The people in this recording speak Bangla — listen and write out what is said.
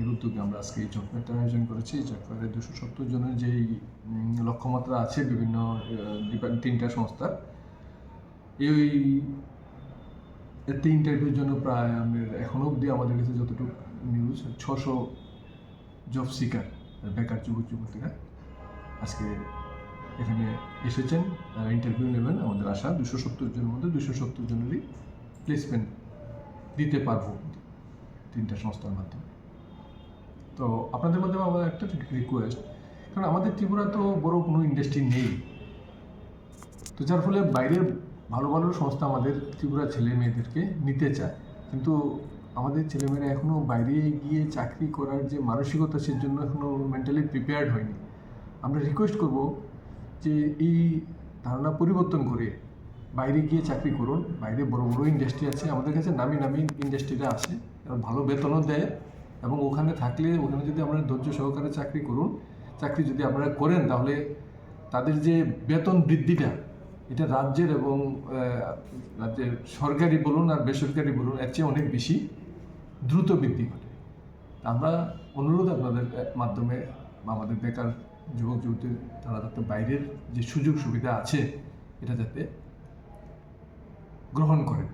এই উদ্যোগে আমরা আজকে এই জবফেয়ারটা আয়োজন করেছি। এই জবফেয়ারে 270 জনের যেই লক্ষ্যমাত্রা আছে বিভিন্ন তিনটা সংস্থার, এই ইন্টারভিউর জন্য প্রায় এখনো অবধি আমাদের কাছে যতটুকু নিউজ 600 জব সিকার বেকার যুবক যুবতীরা আজকে এখানে এসেছেন, ইন্টারভিউ নেবেন। আমাদের আশা 270 জনের মধ্যে 270 জনেরই প্লেসমেন্ট দিতে পারবো তিনটা সংস্থার মাধ্যমে। তো আপনাদের মাধ্যমে আমার একটা রিকোয়েস্ট, কারণ আমাদের ত্রিপুরা তো বড় কোনো ইন্ডাস্ট্রি নেই, তো যার ফলে বাইরের ভালো ভালো সংস্থা আমাদের ত্রিপুরা ছেলে মেয়েদেরকে নিতে চায়, কিন্তু আমাদের ছেলেমেয়েরা এখনও বাইরে গিয়ে চাকরি করার যে মানসিকতা সেই জন্য এখনও মেন্টালি প্রিপেয়ার্ড হয়নি। আমরা রিকোয়েস্ট করব যে এই ধারণা পরিবর্তন করে বাইরে গিয়ে চাকরি করুন। বাইরে বড় বড় ইন্ডাস্ট্রি আছে, আমাদের কাছে নামি নামি ইন্ডাস্ট্রিটা আছে, ভালো বেতনও দেয়, এবং ওখানে থাকলে ওখানে যদি আপনারা ধৈর্য সহকারে চাকরি করুন, চাকরি যদি আপনারা করেন তাহলে তাদের যে বেতন বৃদ্ধিটা এটা রাজ্যের এবং রাজ্যের সরকারি বলুন আর বেসরকারি বলুন এর চেয়ে অনেক বেশি দ্রুত বৃদ্ধি ঘটে। আমরা অনুরোধ আপনাদের মাধ্যমে বা আমাদের বেকার যুবক যুবতী তারা যাতে বাইরের যে সুযোগ সুবিধা আছে এটা যাতে গ্রহণ করেন।